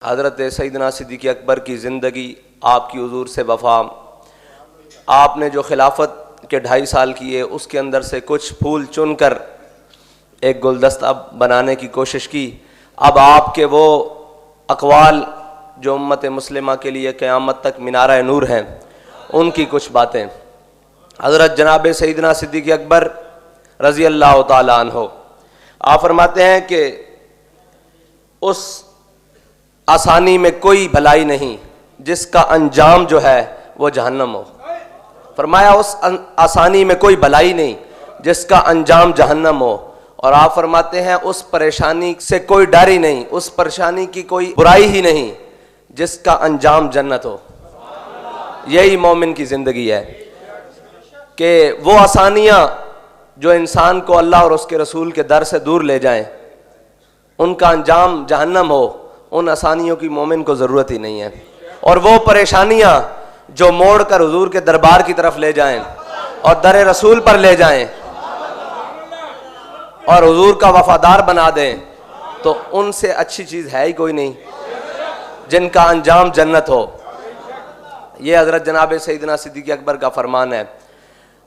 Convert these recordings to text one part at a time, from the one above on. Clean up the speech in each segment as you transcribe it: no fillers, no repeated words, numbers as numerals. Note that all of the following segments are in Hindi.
हज़रत सैयदना सिद्दीक़ अकबर की ज़िंदगी, आपकी हुज़ूर से वफ़ा, आपने जो खिलाफत के 2.5 साल किए उसके अंदर से कुछ फूल चुनकर एक गुलदस्ता बनाने की कोशिश की। अब आपके वो अक़वाल जो उम्मत मुस्लिमा के लिए क़यामत तक मिनारा नूर हैं, उनकी कुछ बातें। हज़रत जनाब सैयदना सिद्दीक़ अकबर रज़ी अल्लाह ताला अन्हो आप फरमाते हैं कि उस आसानी में कोई भलाई नहीं जिसका अंजाम जो है वो जहन्नम हो। फरमाया उस आसानी में कोई भलाई नहीं जिसका अंजाम जहन्नम हो। और आप फरमाते हैं उस परेशानी से कोई डर ही नहीं, उस परेशानी की कोई बुराई ही नहीं जिसका अंजाम जन्नत हो। यही मोमिन की ज़िंदगी है कि वो आसानियाँ जो इंसान को अल्लाह और उसके रसूल के दर से दूर ले जाएं, उनका अंजाम जहन्नम हो। उन आसानियों की मोमिन को ज़रूरत ही नहीं है। और वो परेशानियाँ जो मोड़ कर हुजूर के दरबार की तरफ ले जाएं और दर रसूल पर ले जाएं और हुजूर का वफादार बना दें, तो उनसे अच्छी चीज़ है ही कोई नहीं जिनका अंजाम जन्नत हो। ये हज़रत जनाब सैयदना सिद्दीक़ अकबर का फरमान है।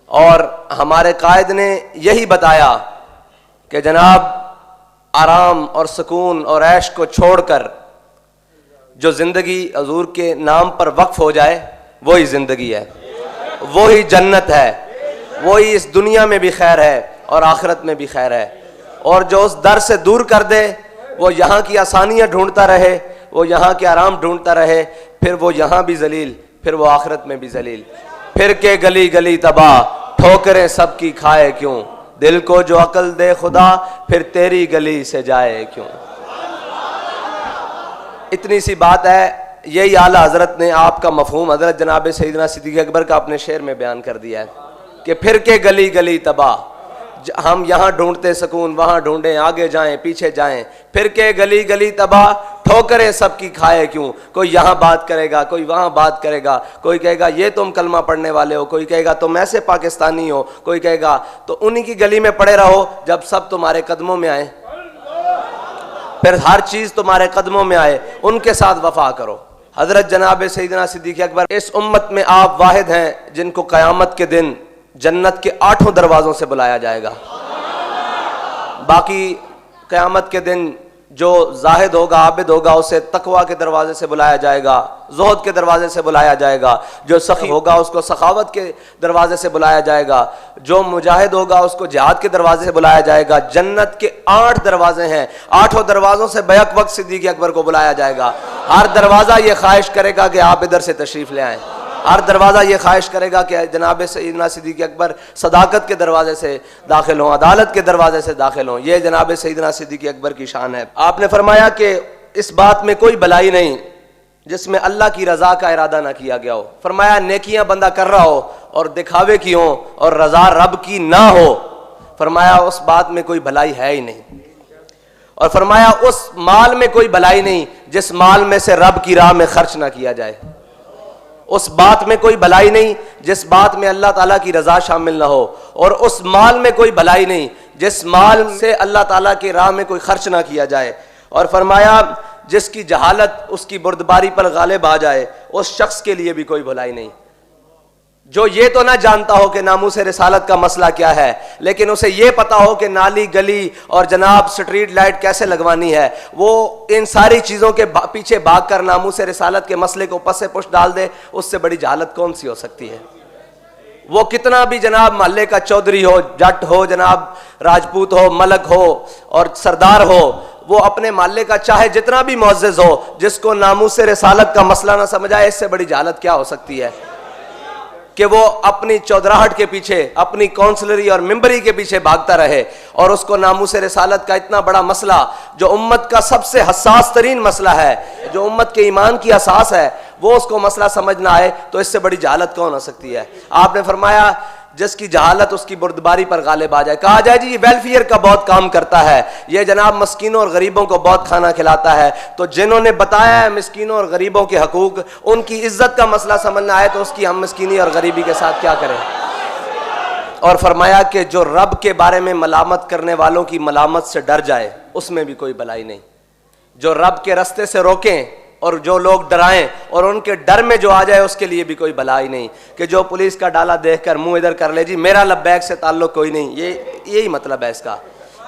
और हमारे कायद ने यही बताया कि जनाब आराम और सुकून और ऐश को छोड़कर जो ज़िंदगी हुजूर के नाम पर वक्फ हो जाए, वही ज़िंदगी है, वही जन्नत है, वही इस दुनिया में भी खैर है और आखिरत में भी खैर है। और जो उस दर से दूर कर दे, वो यहाँ की आसानियाँ ढूंढता रहे, वो यहाँ के आराम ढूंढता रहे, फिर वो यहाँ भी जलील, फिर वो आखिरत में भी जलील। फिर के गली गली तबाह, ठोकरें सबकी खाए क्यों, दिल को जो अकल दे खुदा, फिर तेरी गली से जाए क्यों। इतनी सी बात है। यही आला हजरत ने आपका मफहूम हजरत जनाब सैयदना सिद्दीक़ अकबर का अपने शेर में बयान कर दिया है कि फिर के गली गली तबाह, हम यहाँ ढूंढते सुकून, वहाँ ढूंढें, आगे जाएं पीछे जाएं, फिर के गली गली तबाह, ठोकरें सबकी खाए क्यों। कोई यहाँ बात करेगा, कोई वहाँ बात करेगा, कोई कहेगा ये तुम कलमा पढ़ने वाले हो, कोई कहेगा तुम ऐसे पाकिस्तानी हो, कोई कहेगा तो उन्हीं की गली में पड़े रहो जब सब तुम्हारे कदमों में आए, फिर हर चीज़ तुम्हारे कदमों में आए, उनके साथ वफा करो। हजरत जनाब सैयदना सिद्दीक़ अकबर इस उम्मत में आप वाहिद हैं जिनको क़यामत के दिन जन्नत के 8 दरवाज़ों से बुलाया जाएगा। बाकी क़यामत के दिन जो जाहिद होगा, आबिद होगा, उसे तकवा के दरवाजे से बुलाया जाएगा, ज़ुहद के दरवाजे से बुलाया जाएगा। जो सखी होगा उसको सखावत के दरवाजे से बुलाया जाएगा। जो मुजाहिद होगा उसको जिहाद के दरवाजे से बुलाया जाएगा। जन्नत के 8 दरवाजे हैं, 8 दरवाज़ों से बैक वक्त सिद्दीक़ अकबर को बुलाया जाएगा। हर दरवाज़ा ये ख्वाहिश करेगा कि आप इधर से तशरीफ़ ले आएँ। हर दरवाज़ा ये ख्वाहिश करेगा कि जनाब सैयदना सिद्दीक़ अकबर सदाकत के दरवाजे से दाखिल हों, अदालत के दरवाजे से दाखिल हों। ये जनाब सैयदना सिद्दीक़ अकबर की शान है। आपने फरमाया कि इस बात में कोई भलाई नहीं जिसमें अल्लाह की रज़ा का इरादा ना किया गया हो। फरमाया नेकियां बंदा कर रहा हो और दिखावे की हो और रज़ा रब की ना हो, फरमाया उस बात में कोई भलाई है ही नहीं। और फरमाया उस माल में कोई भलाई नहीं जिस माल में से रब की राह में खर्च ना किया जाए। उस बात में कोई भलाई नहीं जिस बात में अल्लाह ताला की रज़ा शामिल ना हो। और उस माल में कोई भलाई नहीं जिस माल से अल्लाह ताला की राह में कोई खर्च ना किया जाए। और फरमाया जिसकी जहालत उसकी बुर्दबारी पर गालिब आ जाए, उस शख्स के लिए भी कोई भलाई नहीं। जो ये तो ना जानता हो कि नामूस रिसालत का मसला क्या है, लेकिन उसे ये पता हो कि नाली गली और जनाब स्ट्रीट लाइट कैसे लगवानी है, वो इन सारी चीज़ों के पीछे भाग कर नामूस रिसालत के मसले को पस से पुश डाल दे, उससे बड़ी जहालत कौन सी हो सकती है। वो कितना भी जनाब मोहल्ले का चौधरी हो, जट हो, जनाब राजपूत हो, मलक हो और सरदार हो, वो अपने मोहल्ले का चाहे जितना भी मुअज़्ज़िज़ हो, जिसको नामूस रिसालत का मसला ना समझ आए, इससे बड़ी जहालत क्या हो सकती है कि वो अपनी चौधराहट के पीछे, अपनी काउंसलरी और मिंबरी के पीछे भागता रहे और उसको नामूस रिसालत का इतना बड़ा मसला, जो उम्मत का सबसे हसास तरीन मसला है, जो उम्मत के ईमान की असास है, वो उसको मसला समझ ना आए, तो इससे बड़ी जहालत कौन हो सकती है। आपने फरमाया जिसकी जहालत उसकी बुर्दबारी पर गालिब आ जाए। कहा जाए जी ये वेलफेयर का बहुत काम करता है, ये जनाब मस्कीनों और गरीबों को बहुत खाना खिलाता है, तो जिन्होंने बताया है मस्कीनों और गरीबों के हकूक, उनकी इज्जत का मसला समझना आए तो उसकी हम मस्कीनी और गरीबी के साथ क्या करें। और फरमाया कि जो रब के बारे में मलामत करने वालों की मलामत से डर जाए, उसमें भी कोई भलाई नहीं। जो रब के रास्ते से रोकें और जो लोग डराएं और उनके डर में जो आ जाए उसके लिए भी कोई भलाई नहीं। कि जो पुलिस का डाला देखकर मुंह इधर कर ले, जी मेरा लब्बैक से ताल्लुक कोई नहीं, यही मतलब है इसका।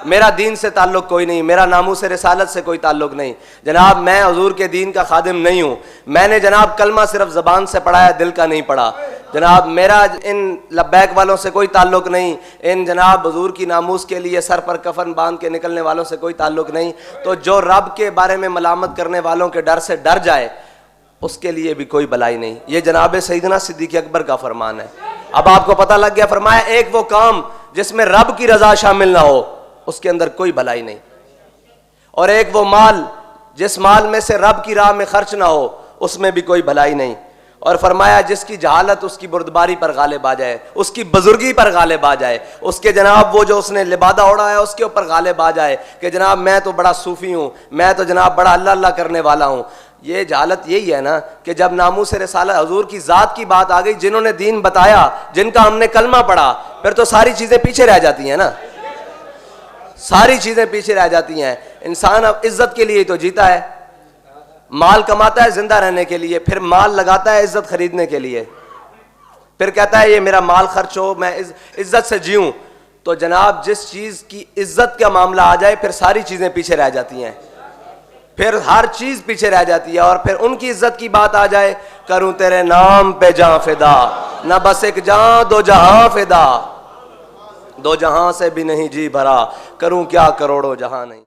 मेरा दीन से ताल्लुक कोई नहीं, मेरा नामूस रिसालत से कोई ताल्लुक नहीं। जनाब मैं हुजूर के दीन का खादिम नहीं हूँ। मैंने जनाब कलमा सिर्फ ज़बान से पढ़ा है, दिल का नहीं पढ़ा। जनाब मेरा इन लब्बैक वालों से कोई ताल्लुक नहीं, इन जनाब हुजूर की नामूस के लिए सर पर कफन बांध के निकलने वालों से कोई ताल्लुक नहीं। तो जो रब के बारे में मलामत करने वालों के डर से डर जाए उसके लिए भी कोई भलाई नहीं। ये जनाब सैयदना सिद्दीक़ अकबर का फरमान है। अब आपको पता लग गया। फरमाया एक वो काम जिसमें रब की रजा शामिल ना हो उसके अंदर कोई भलाई नहीं, और एक वो माल जिस माल में से रब की राह में खर्च ना हो उसमें भी कोई भलाई नहीं। और फरमाया जिसकी जहालत उसकी बुर्दबारी पर गालिब आ जाए, उसकी बुजुर्गी पर गालिब आ जाए, उसके जनाब वो जो उसने लिबादा ओढ़ा है उसके ऊपर गालिब आ जाए कि जनाब मैं तो बड़ा सूफी हूँ, मैं तो जनाब बड़ा अल्लाह अल्लाह करने वाला हूँ। ये जहालत यही है ना कि जब नामूस रिसालत हुजूर की ज़ात की बात आ गई, जिन्होंने दीन बताया, जिनका हमने कलमा पढ़ा, फिर तो सारी चीज़ें पीछे रह जाती हैं ना, सारी चीजें पीछे रह जाती हैं। इंसान अब इज्जत के लिए तो जीता है, माल कमाता है जिंदा रहने के लिए, फिर माल लगाता है इज्जत खरीदने के लिए, फिर कहता है ये मेरा माल खर्च हो, मैं इज्जत से जीऊं। तो जनाब जिस चीज की इज्जत का मामला आ जाए फिर सारी चीजें पीछे रह जाती हैं, फिर हर चीज पीछे रह जाती है। और फिर उनकी इज्जत की बात आ जाए, करूं तेरे नाम पे जां फिदा, न बस एक जां दो जहां फिदा, दो जहां से भी नहीं जी भरा, करूं क्या करोड़ों जहां नहीं।